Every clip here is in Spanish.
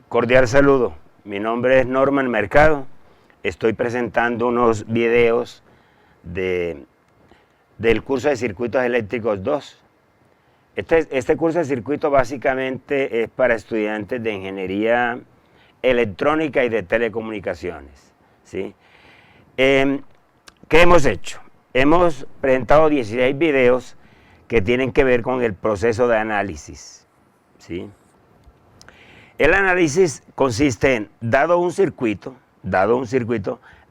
Cordial saludo, mi nombre es Norman Mercado, estoy presentando unos videos del curso de Circuitos Eléctricos 2. Este curso de circuitos básicamente es para estudiantes de Ingeniería Electrónica y de Telecomunicaciones, ¿sí? ¿Qué hemos hecho? Hemos presentado 16 videos que tienen que ver con el proceso de análisis, ¿sí? El análisis consiste en, dado un circuito,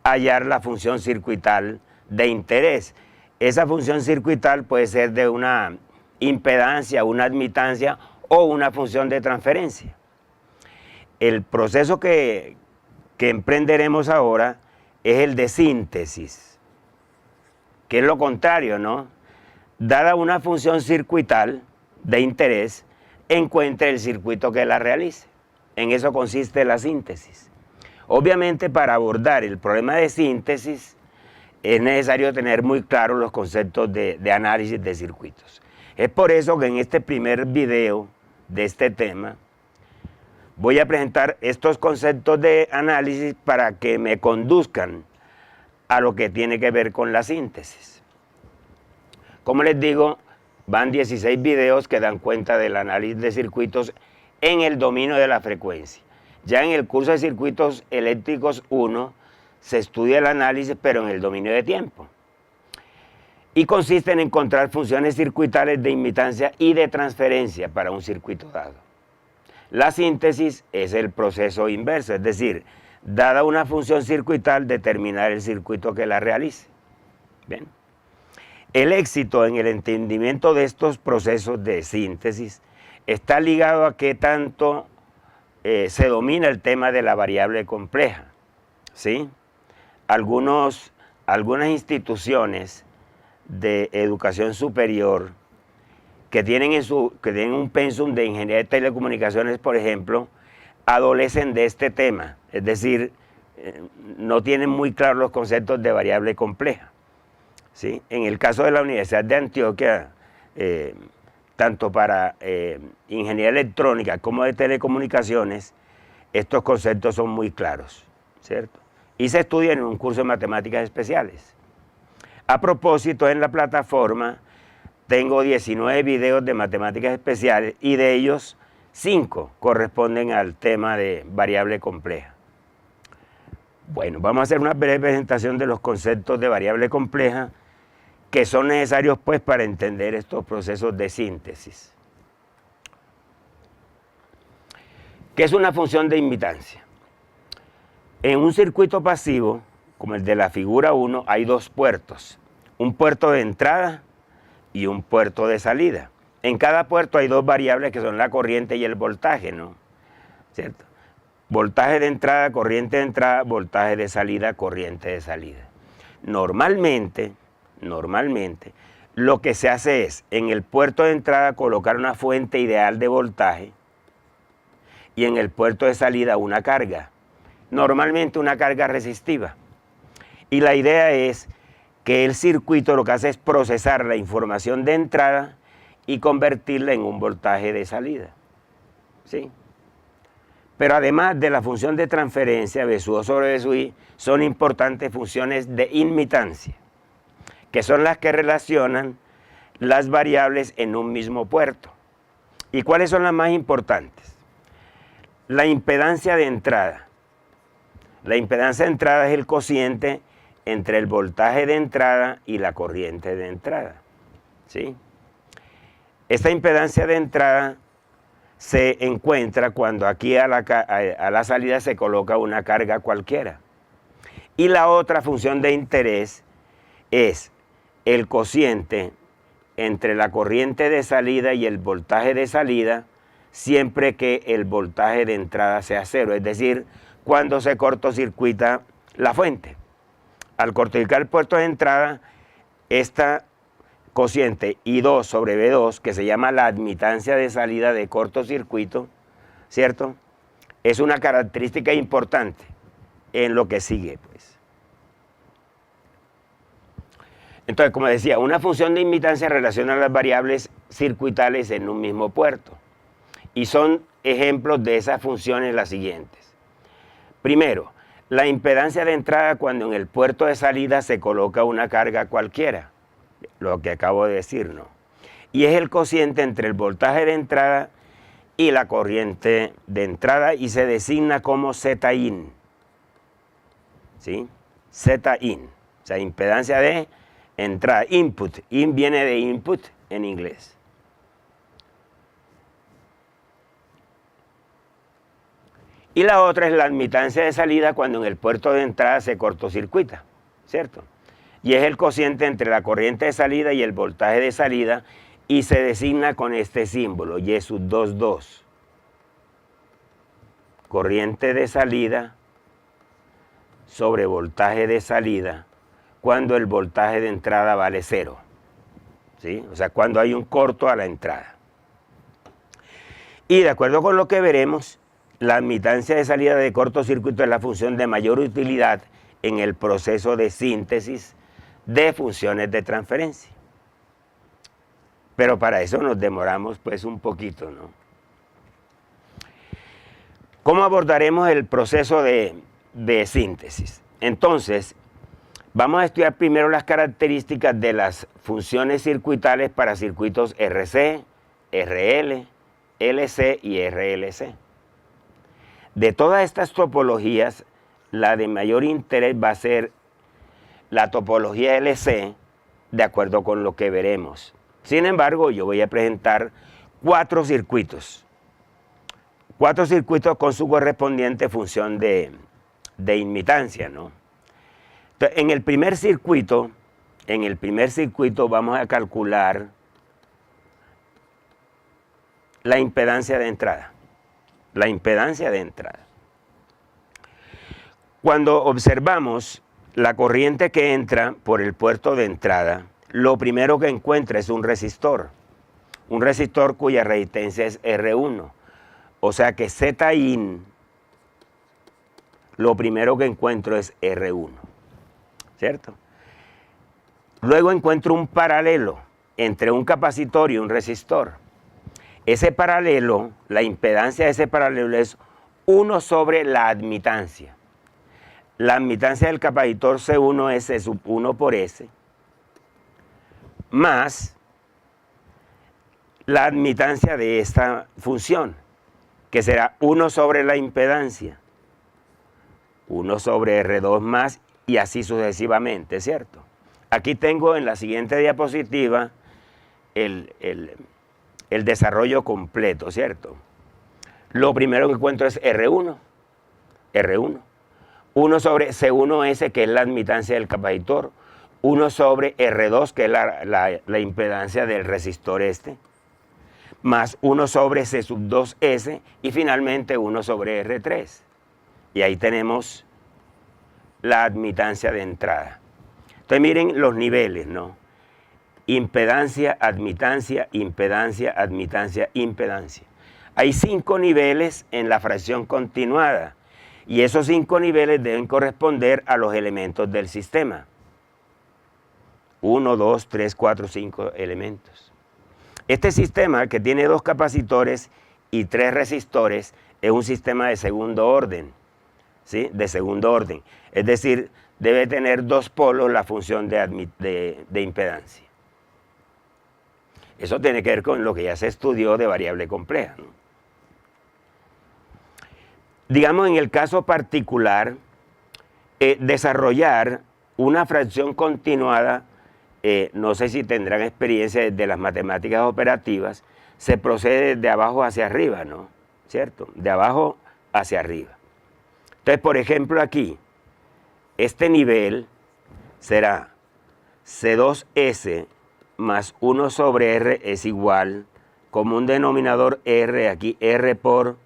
hallar la función circuital de interés. Esa función circuital puede ser de una impedancia, una admitancia o una función de transferencia. El proceso que emprenderemos ahora es el de síntesis, que es lo contrario, ¿no? Dada una función circuital de interés, encuentre el circuito que la realice. En eso consiste la síntesis. Obviamente, para abordar el problema de síntesis es necesario tener muy claros los conceptos de análisis de circuitos. Es por eso que en este primer video de este tema voy a presentar estos conceptos de análisis para que me conduzcan a lo que tiene que ver con la síntesis. Como les digo, van 16 videos que dan cuenta del análisis de circuitos en el dominio de la frecuencia. Ya en el curso de Circuitos Eléctricos 1 se estudia el análisis, pero en el dominio de tiempo. Y consiste en encontrar funciones circuitales de imitancia y de transferencia para un circuito dado. La síntesis es el proceso inverso, es decir, dada una función circuital, determinar el circuito que la realice. Bien. El éxito en el entendimiento de estos procesos de síntesis está ligado a qué tanto se domina el tema de la variable compleja, ¿sí? Algunas instituciones de educación superior que tienen un pensum de ingeniería de telecomunicaciones, por ejemplo, adolecen de este tema, es decir, no tienen muy claros los conceptos de variable compleja, ¿sí? En el caso de la Universidad de Antioquia, tanto para ingeniería electrónica como de telecomunicaciones, estos conceptos son muy claros, ¿cierto? Y se estudian en un curso de matemáticas especiales. A propósito, en la plataforma tengo 19 videos de matemáticas especiales y de ellos 5 corresponden al tema de variable compleja. Bueno, vamos a hacer una breve presentación de los conceptos de variable compleja que son necesarios pues para entender estos procesos de síntesis. ¿Qué es una función de imitancia? En un circuito pasivo, como el de la figura 1, hay dos puertos, un puerto de entrada y un puerto de salida. En cada puerto hay dos variables que son la corriente y el voltaje, ¿no? ¿Cierto? Voltaje de entrada, voltaje de salida, corriente de salida. Normalmente, lo que se hace es, en el puerto de entrada colocar una fuente ideal de voltaje y en el puerto de salida una carga, normalmente una carga resistiva. Y la idea es que el circuito lo que hace es procesar la información de entrada y convertirla en un voltaje de salida, ¿sí? Pero además de la función de transferencia, V sobre V, son importantes funciones de imitancia, que son las que relacionan las variables en un mismo puerto. ¿Y cuáles son las más importantes? La impedancia de entrada. La impedancia de entrada es el cociente entre el voltaje de entrada y la corriente de entrada, ¿sí? Esta impedancia de entrada se encuentra cuando aquí a la salida se coloca una carga cualquiera. Y la otra función de interés es el cociente entre la corriente de salida y el voltaje de salida, siempre que el voltaje de entrada sea cero, es decir, cuando se cortocircuita la fuente. Al cortocircuitar el puerto de entrada, esta cociente I2 sobre V2, que se llama la admitancia de salida de cortocircuito, ¿cierto? Es una característica importante en lo que sigue, pues. Entonces, como decía, una función de imitancia relaciona las variables circuitales en un mismo puerto. Y son ejemplos de esas funciones las siguientes. Primero, la impedancia de entrada cuando en el puerto de salida se coloca una carga cualquiera, lo que acabo de decir, ¿no? Y es el cociente entre el voltaje de entrada y la corriente de entrada y se designa como Zin, ¿sí? Zin, o sea, impedancia de entrada, input, in viene de input en inglés. Y la otra es la admitancia de salida cuando en el puerto de entrada se cortocircuita, ¿cierto? Y es el cociente entre la corriente de salida y el voltaje de salida y se designa con este símbolo, Y sub 2,2. Corriente de salida sobre voltaje de salida cuando el voltaje de entrada vale 0, ¿sí? O sea, cuando hay un corto a la entrada. Y de acuerdo con lo que veremos, la admitancia de salida de cortocircuito es la función de mayor utilidad en el proceso de síntesis de funciones de transferencia. Pero para eso nos demoramos pues un poquito, ¿no? ¿Cómo abordaremos el proceso de síntesis? Entonces, vamos a estudiar primero las características de las funciones circuitales para circuitos RC, RL, LC y RLC. De todas estas topologías, la de mayor interés va a ser la topología LC, de acuerdo con lo que veremos. Sin embargo, yo voy a presentar 4 circuitos con su correspondiente función de imitancia, ¿no? Entonces, en el primer circuito vamos a calcular la impedancia de entrada. Cuando observamos la corriente que entra por el puerto de entrada, lo primero que encuentra es un resistor cuya resistencia es R1. O sea que Zin, lo primero que encuentro es R1, ¿cierto? Luego encuentro un paralelo entre un capacitor y un resistor. Ese paralelo, la impedancia de ese paralelo es 1 sobre la admitancia. La admitancia del capacitor C1 es C sub 1 por S, más la admitancia de esta función, que será 1 sobre la impedancia, 1 sobre R2 más, y así sucesivamente, ¿cierto? Aquí tengo en la siguiente diapositiva el desarrollo completo, ¿cierto? Lo primero que encuentro es R1, 1 sobre C1S, que es la admitancia del capacitor, 1 sobre R2, que es la impedancia del resistor este, más 1 sobre C sub 2S, y finalmente 1 sobre R3. Y ahí tenemos la admitancia de entrada. Entonces miren los niveles, ¿no? Impedancia, admitancia, impedancia, admitancia, impedancia. Hay 5 niveles en la fracción continuada y esos 5 niveles deben corresponder a los elementos del sistema. 1, 2, 3, 4, 5 elementos. Este sistema, que tiene 2 capacitores y 3 resistores, es un sistema de segundo orden, ¿sí? De segundo orden. Es decir, debe tener 2 polos la función de impedancia. Eso tiene que ver con lo que ya se estudió de variable compleja, ¿no? Digamos, en el caso particular, desarrollar una fracción continuada, no sé si tendrán experiencia de las matemáticas operativas, se procede de abajo hacia arriba, ¿no? ¿Cierto? De abajo hacia arriba. Entonces, por ejemplo, aquí, este nivel será C2S más 1 sobre R es igual, como un denominador R, aquí R por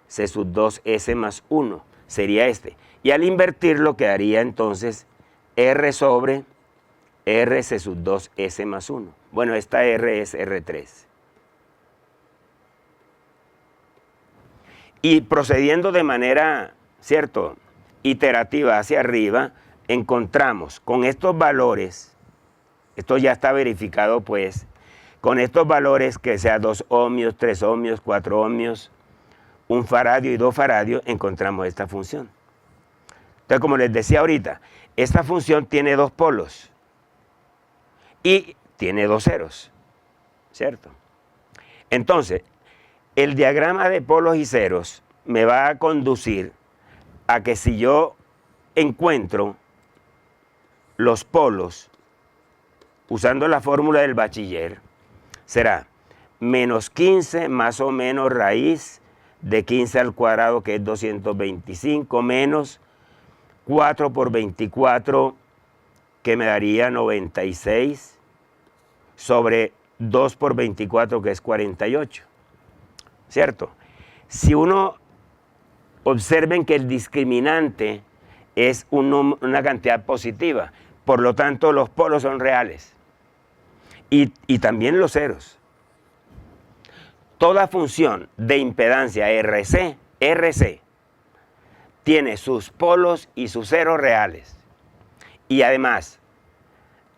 C sub 2S más 1, sería este. Y al invertirlo quedaría entonces R sobre R C sub 2S más 1. Bueno, esta R es R3. Y procediendo de manera, ¿cierto?, iterativa hacia arriba, encontramos con estos valores, esto ya está verificado pues, con estos valores que sea 2 ohmios, 3 ohmios, 4 ohmios, 1 faradio y 2 faradios, encontramos esta función. Entonces, como les decía ahorita, esta función tiene 2 polos y tiene 2 ceros, ¿cierto? Entonces, el diagrama de polos y ceros me va a conducir a que si yo encuentro los polos usando la fórmula del bachiller, será menos 15 más o menos raíz de 15 al cuadrado, que es 225, menos 4 por 24, que me daría 96, sobre 2 por 24, que es 48, ¿cierto? Si uno observen que el discriminante es una cantidad positiva, por lo tanto los polos son reales, y también los ceros. Toda función de impedancia RC tiene sus polos y sus ceros reales, y además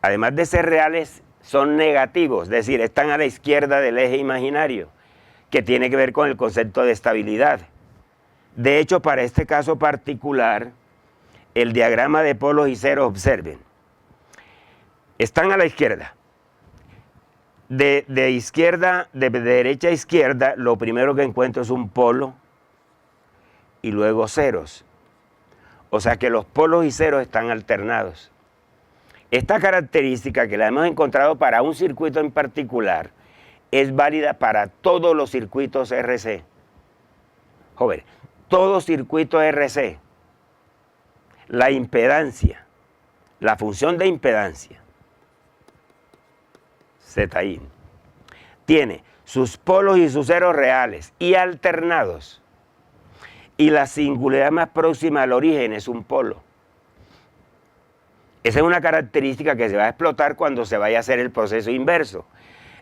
de ser reales, son negativos, es decir, están a la izquierda del eje imaginario, que tiene que ver con el concepto de estabilidad. De hecho, para este caso particular, el diagrama de polos y ceros, observen, están a la izquierda. De derecha a izquierda, lo primero que encuentro es un polo y luego ceros. O sea que los polos y ceros están alternados. Esta característica, que la hemos encontrado para un circuito en particular, es válida para todos los circuitos RC. Joven, todo circuito RC, la impedancia, la función de impedancia, Zin, tiene sus polos y sus ceros reales y alternados, y la singularidad más próxima al origen es un polo. Esa es una característica que se va a explotar cuando se vaya a hacer el proceso inverso.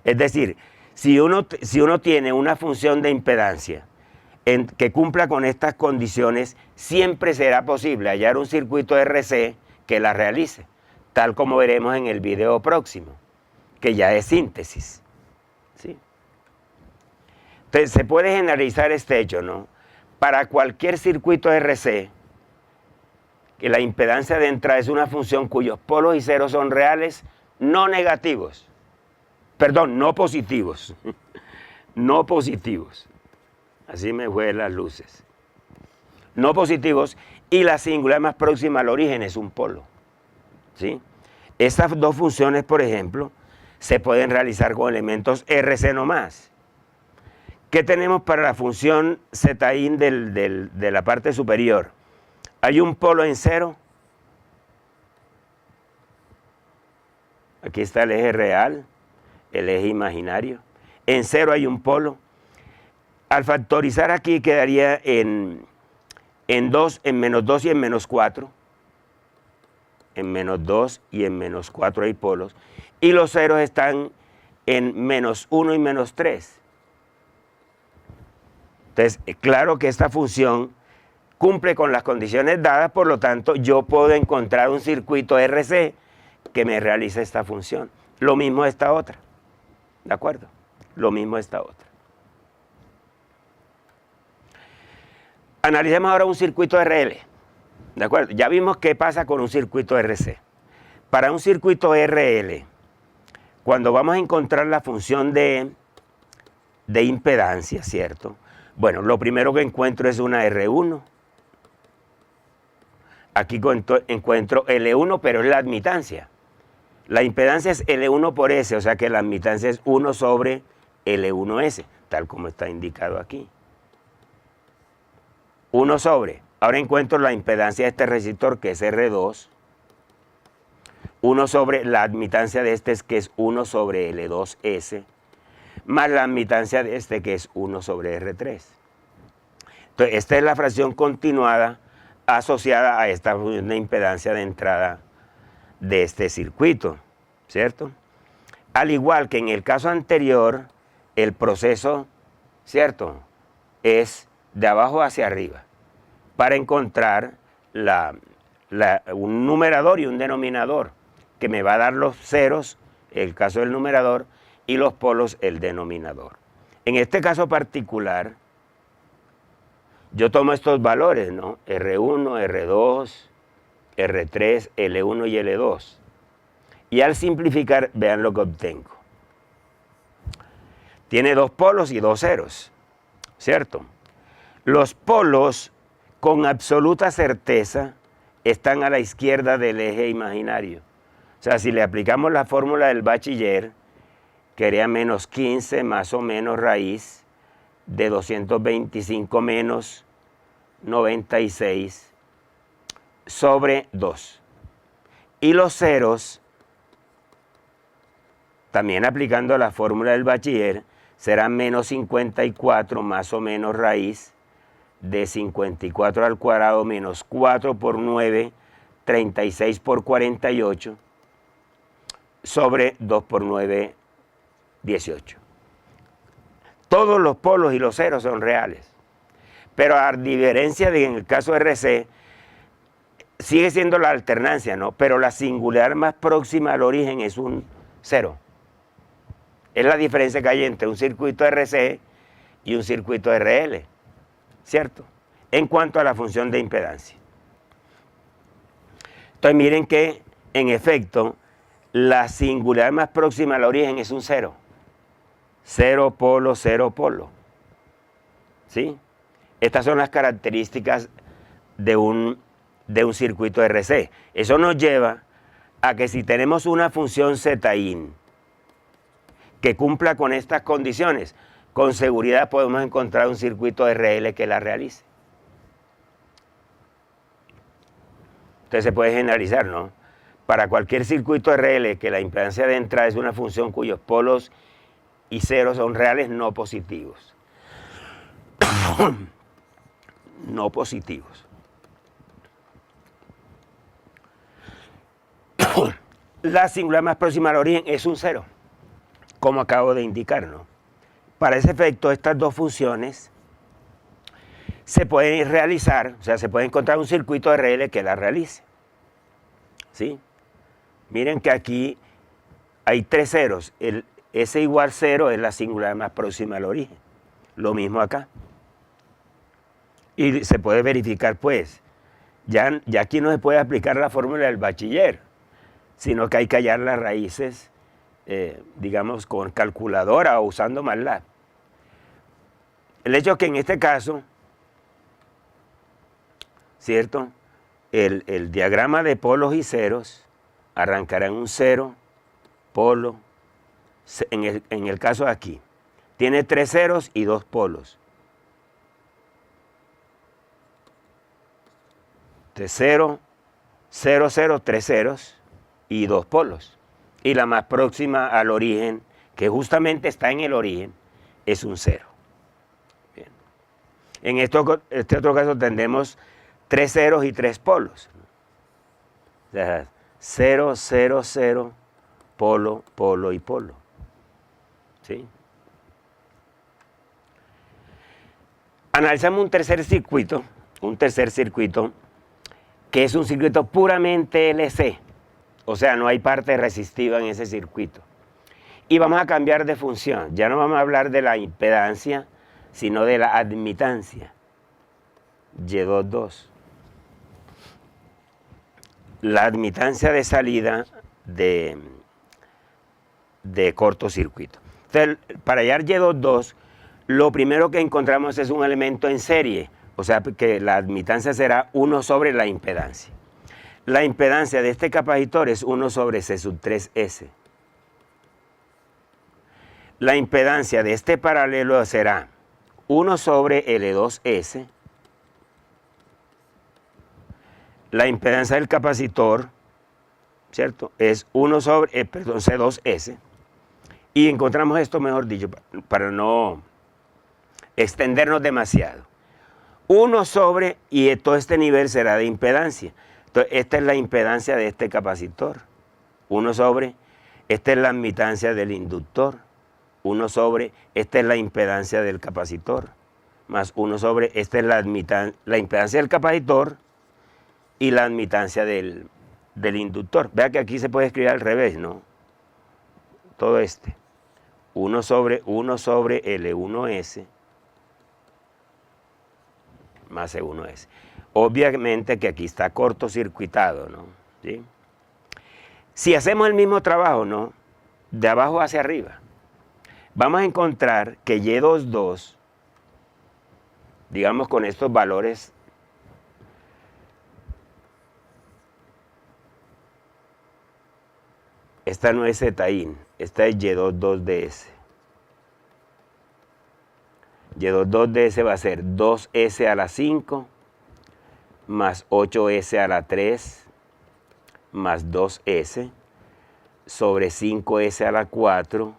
Es decir, si uno tiene una función de impedancia que cumpla con estas condiciones, siempre será posible hallar un circuito RC que la realice, tal como veremos en el video próximo, que ya es síntesis, ¿sí? Entonces, se puede generalizar este hecho, ¿no? Para cualquier circuito RC, que la impedancia de entrada es una función cuyos polos y ceros son reales, no negativos. Perdón, no positivos. No positivos. Así me fue las luces. No positivos, y la singular más próxima al origen es un polo, ¿sí? Estas dos funciones, por ejemplo, se pueden realizar con elementos RC nomás. ¿Qué tenemos para la función Zin de la parte superior? Hay un polo en cero. Aquí está el eje real, el eje imaginario. En cero hay un polo. Al factorizar aquí quedaría en menos 2 y en menos 4. En menos 2 y en menos 4 hay polos. Y los ceros están en menos 1 y menos 3. Entonces, claro que esta función cumple con las condiciones dadas, por lo tanto, yo puedo encontrar un circuito RC que me realice esta función. Lo mismo esta otra, ¿de acuerdo? Lo mismo esta otra. Analicemos ahora un circuito RL, ¿de acuerdo? Ya vimos qué pasa con un circuito RC. Para un circuito RL, cuando vamos a encontrar la función de impedancia, ¿cierto? Bueno, lo primero que encuentro es una R1. Aquí encuentro L1, pero es la admitancia. La impedancia es L1 por S, o sea que la admitancia es 1 sobre L1S, tal como está indicado aquí. 1 sobre, ahora encuentro la impedancia de este resistor, que es R2. 1 sobre la admitancia de este, que es 1 sobre L2S, más la admitancia de este, que es 1 sobre R3. Entonces, esta es la fracción continuada asociada a esta función de impedancia de entrada de este circuito, ¿cierto? Al igual que en el caso anterior, el proceso, ¿cierto?, es de abajo hacia arriba, para encontrar un numerador y un denominador, que me va a dar los ceros, el caso del numerador, y los polos, el denominador. En este caso particular, yo tomo estos valores, ¿no? R1, R2, R3, L1 y L2. Y al simplificar, vean lo que obtengo. Tiene dos polos y dos ceros, ¿cierto? Los polos, con absoluta certeza, están a la izquierda del eje imaginario. O sea, si le aplicamos la fórmula del bachiller, quedaría menos 15 más o menos raíz de 225 menos 96 sobre 2. Y los ceros, también aplicando la fórmula del bachiller, serán menos 54 más o menos raíz de 54 al cuadrado menos 4 por 9, 36 por 48, sobre 2 por 9, 18. Todos los polos y los ceros son reales. Pero a diferencia de en el caso de RC, sigue siendo la alternancia, ¿no? Pero la singular más próxima al origen es un cero. Es la diferencia que hay entre un circuito RC y un circuito RL, ¿cierto? En cuanto a la función de impedancia. Entonces miren que, en efecto, la singular más próxima al origen es un cero. Cero polo, ¿sí? Estas son las características de un circuito RC. Eso nos lleva a que si tenemos una función zin que cumpla con estas condiciones, con seguridad podemos encontrar un circuito RL que la realice. Entonces se puede generalizar, ¿no? Para cualquier circuito RL que la impedancia de entrada es una función cuyos polos y ceros son reales no positivos. No positivos. La singular más próxima al origen es un cero, como acabo de indicar, ¿no? Para ese efecto, estas dos funciones se pueden realizar, o sea, se puede encontrar un circuito RL que la realice, ¿sí? Miren que aquí hay tres ceros. El S igual 0 es la singular más próxima al origen. Lo mismo acá. Y se puede verificar, pues, ya aquí no se puede aplicar la fórmula del bachiller, sino que hay que hallar las raíces, digamos, con calculadora o usando MATLAB. El hecho es que en este caso, ¿cierto? El diagrama de polos y ceros arrancará en un cero, polo, en el caso de aquí, tiene tres ceros y dos polos. De 0, 0, 0, tres ceros y dos polos. Y la más próxima al origen, que justamente está en el origen, es un cero. Bien. En este otro caso tendremos tres ceros y tres polos. O sea, 0, 0, 0, polo, polo y polo. ¿Sí? Analizamos un tercer circuito que es un circuito puramente LC, o sea, no hay parte resistiva en ese circuito. Y vamos a cambiar de función, ya no vamos a hablar de la impedancia, sino de la admitancia, Y22. La admitancia de salida de cortocircuito. Entonces, para hallar Y22, lo primero que encontramos es un elemento en serie, o sea que la admitancia será 1 sobre la impedancia. La impedancia de este capacitor es 1 sobre C3S. La impedancia de este paralelo será 1 sobre L2S. La impedancia del capacitor, ¿cierto? Es 1 sobre, C2S. Y encontramos esto, mejor dicho, para no extendernos demasiado. 1 sobre, y todo este nivel será de impedancia. Entonces, esta es la impedancia de este capacitor. 1 sobre, esta es la admitancia del inductor. 1 sobre, esta es la impedancia del capacitor. Más 1 sobre, esta es la impedancia del capacitor y la admitancia del inductor. Vea que aquí se puede escribir al revés, ¿no? Todo este. 1 sobre L1S más C1S. Obviamente que aquí está cortocircuitado, ¿no? ¿Sí? Si hacemos el mismo trabajo, ¿no? De abajo hacia arriba, vamos a encontrar que Y22, digamos con estos valores, esta no es ZIN, esta es Y22DS. Y22DS va a ser 2S a la 5 más 8S a la 3 más 2S sobre 5S a la 4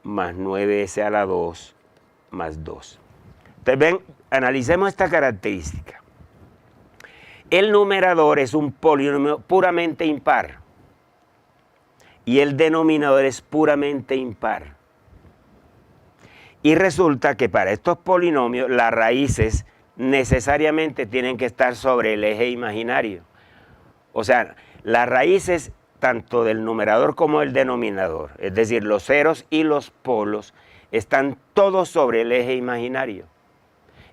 más 9S a la 2 más 2. Entonces ven, analicemos esta característica. El numerador es un polinomio puramente impar y el denominador es puramente impar. Y resulta que para estos polinomios las raíces necesariamente tienen que estar sobre el eje imaginario. O sea, las raíces tanto del numerador como del denominador, es decir, los ceros y los polos, están todos sobre el eje imaginario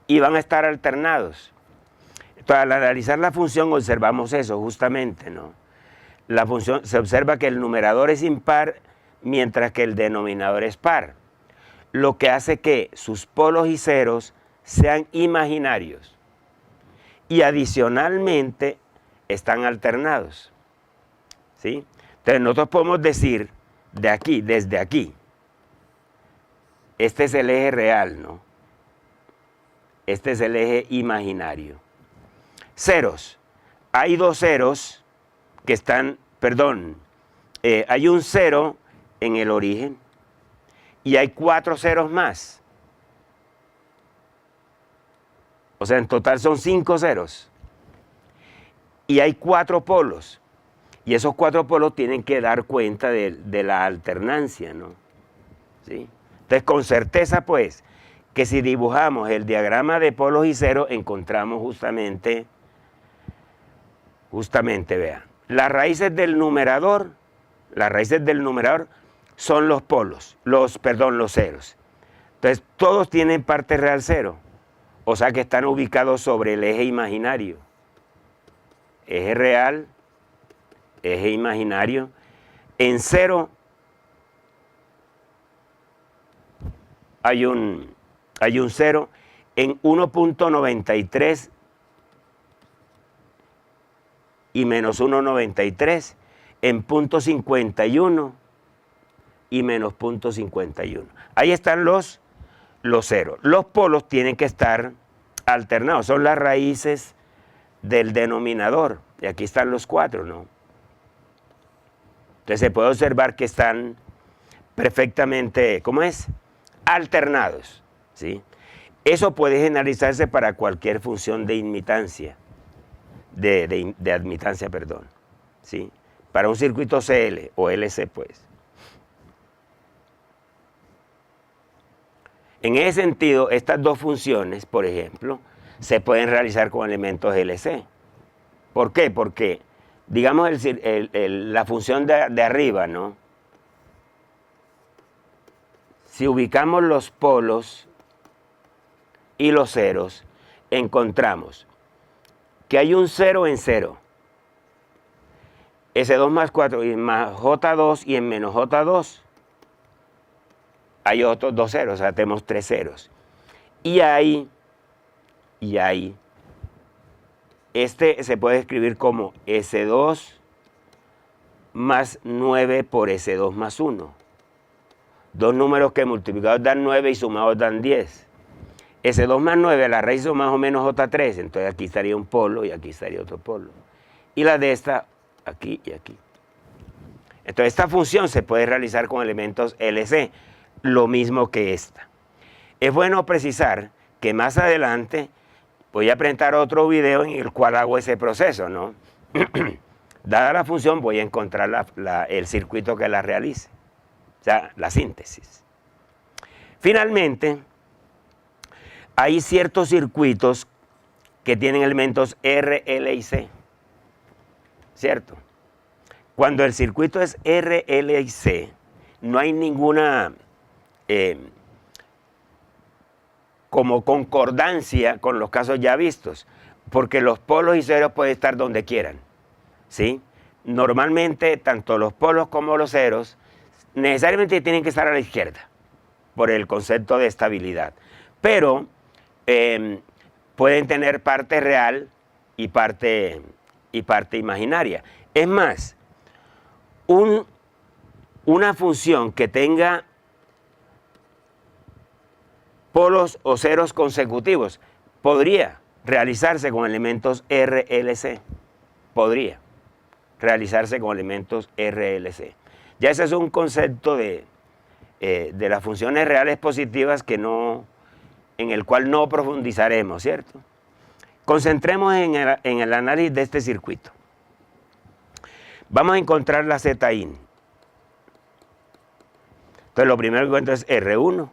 y van a estar alternados. Entonces, al analizar la función observamos eso justamente, ¿no? La función, se observa que el numerador es impar mientras que el denominador es par, lo que hace que sus polos y ceros sean imaginarios y adicionalmente están alternados, ¿sí? Entonces nosotros podemos decir de aquí, desde aquí, este es el eje real, ¿no? Este es el eje imaginario. Ceros, hay dos ceros que están, perdón, hay un cero en el origen y hay 4 ceros más. O sea, en total son 5 ceros. Y hay 4 polos. Y esos 4 polos tienen que dar cuenta de la alternancia, ¿no? ¿Sí? Entonces, con certeza, pues, que si dibujamos el diagrama de polos y ceros, encontramos justamente, vean, las raíces del numerador son los polos, los ceros. Entonces, todos tienen parte real cero, o sea que están ubicados sobre el eje imaginario. Eje real, eje imaginario. En cero hay un cero, en 1.93 y menos 1.93, en 0.51 y menos 0.51. Ahí están los ceros. Los polos tienen que estar alternados, son las raíces del denominador, y aquí están los 4, ¿no? Entonces se puede observar que están perfectamente, ¿cómo es? Alternados, ¿sí? Eso puede generalizarse para cualquier función de admitancia, perdón, ¿sí? Para un circuito CL o LC, pues. En ese sentido, estas dos funciones, por ejemplo, se pueden realizar con elementos LC. ¿Por qué? Porque, digamos, la función de arriba, ¿no? Si ubicamos los polos y los ceros, encontramos que hay un 0 en 0. S2 más 4 y más J2 y en menos J2 hay otros 2 ceros, o sea, tenemos 3 ceros. Y ahí, este se puede escribir como S2 más 9 por S2 más 1. Dos números que multiplicados dan 9 y sumados dan 10. S2 más 9, la raíz son más o menos J3, entonces aquí estaría un polo y aquí estaría otro polo. Y la de esta, aquí y aquí. Entonces esta función se puede realizar con elementos LC, lo mismo que esta. Es bueno precisar que más adelante voy a presentar otro video en el cual hago ese proceso, ¿no? Dada la función voy a encontrar el circuito que la realice, o sea, la síntesis. Finalmente, hay ciertos circuitos que tienen elementos R, L y C, ¿cierto? Cuando el circuito es R, L y C, no hay ninguna como concordancia con los casos ya vistos, porque los polos y ceros pueden estar donde quieran, ¿sí? Normalmente, tanto los polos como los ceros necesariamente tienen que estar a la izquierda, por el concepto de estabilidad. Pero pueden tener parte real y parte imaginaria. Es más, una función que tenga polos o ceros consecutivos podría realizarse con elementos RLC. Podría realizarse con elementos RLC. Ya ese es un concepto de las funciones reales positivas en el cual no profundizaremos, ¿cierto? Concentremos en el análisis de este circuito. Vamos a encontrar la ZIN. Entonces lo primero que encuentro es R1,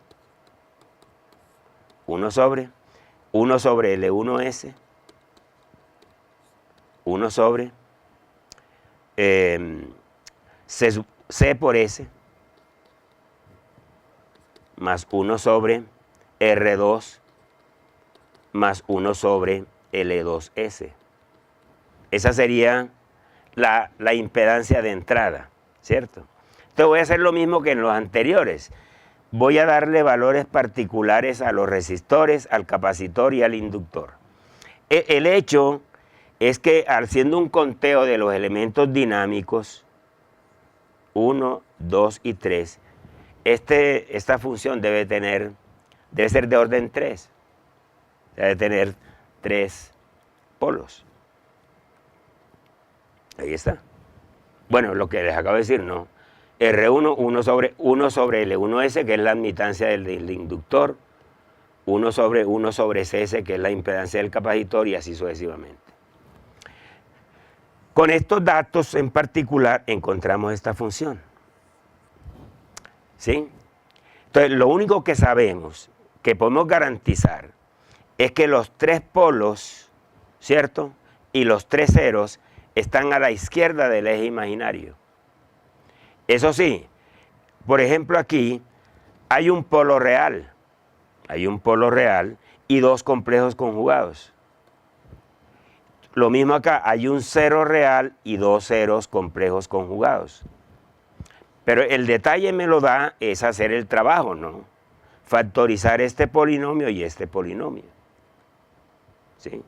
1 sobre L1S, 1 sobre C por S, más 1 sobre R2, más 1 sobre L2S. Esa sería la impedancia de entrada, ¿cierto? Entonces voy a hacer lo mismo que en los anteriores. Voy a darle valores particulares a los resistores, al capacitor y al inductor. El hecho es que haciendo un conteo de los elementos dinámicos, 1, 2 y 3, esta función debe ser de orden 3. Debe tener 3 polos. Ahí está. Bueno, lo que les acabo de decir, no. R1, 1 sobre L1S, que es la admitancia del inductor, 1 sobre CS, que es la impedancia del capacitor, y así sucesivamente. Con estos datos en particular encontramos esta función. ¿Sí? Entonces, lo único que sabemos, que podemos garantizar, es que los 3 polos, ¿cierto? Y los 3 ceros están a la izquierda del eje imaginario. Eso sí, por ejemplo aquí hay un polo real y 2 complejos conjugados. Lo mismo acá, hay un cero real y 2 ceros complejos conjugados. Pero el detalle me lo da es hacer el trabajo, ¿no? Factorizar este polinomio y este polinomio. ¿Sí?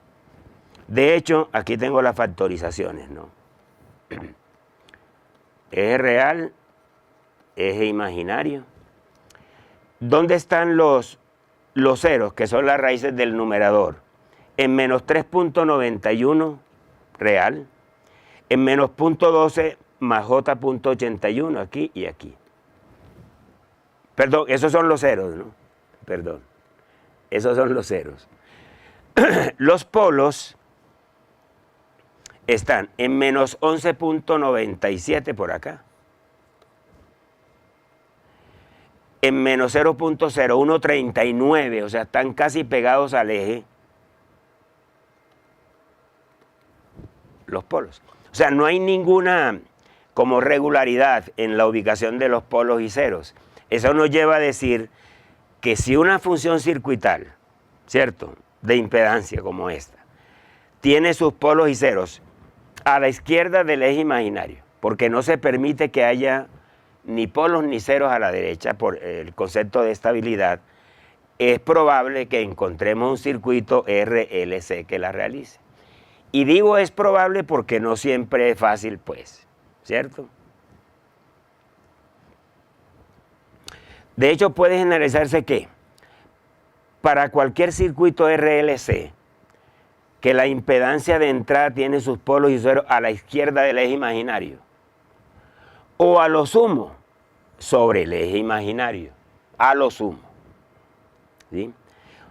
De hecho, aquí tengo las factorizaciones, ¿no? Eje real, eje imaginario. ¿Dónde están los ceros, que son las raíces del numerador? En menos 3.91 real, en menos 0.12 más J.81, aquí y aquí. Perdón, esos son los ceros, ¿no? Perdón, esos son los ceros. Los polos están en menos 11.97 por acá, en menos 0.0139, o sea, están casi pegados al eje los polos. O sea, no hay ninguna como regularidad en la ubicación de los polos y ceros. Eso nos lleva a decir que si una función circuital, ¿cierto?, de impedancia como esta, tiene sus polos y ceros a la izquierda del eje imaginario, porque no se permite que haya ni polos ni ceros a la derecha por el concepto de estabilidad, es probable que encontremos un circuito RLC que la realice. Y digo es probable porque no siempre es fácil, pues, ¿cierto? De hecho, puede generalizarse que para cualquier circuito RLC, que la impedancia de entrada tiene sus polos y ceros a la izquierda del eje imaginario, o a lo sumo sobre el eje imaginario, a lo sumo. ¿Sí?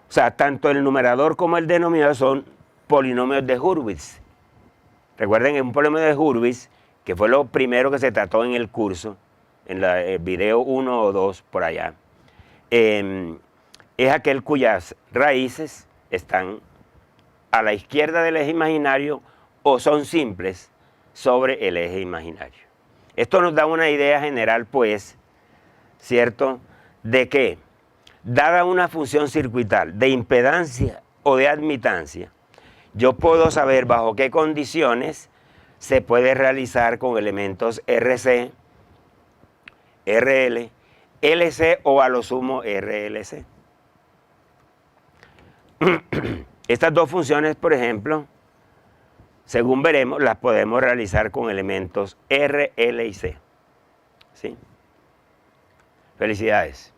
O sea, tanto el numerador como el denominador son polinomios de Hurwitz. Recuerden que un polinomio de Hurwitz, que fue lo primero que se trató en el curso, en el video 1 o 2 por allá, es aquel cuyas raíces están a la izquierda del eje imaginario o son simples sobre el eje imaginario. Esto nos da una idea general, pues, ¿cierto?, de que dada una función circuital de impedancia o de admitancia, yo puedo saber bajo qué condiciones se puede realizar con elementos RC, RL, LC o a lo sumo RLC. Estas dos funciones, por ejemplo, según veremos, las podemos realizar con elementos R, L y C. ¿Sí? Felicidades.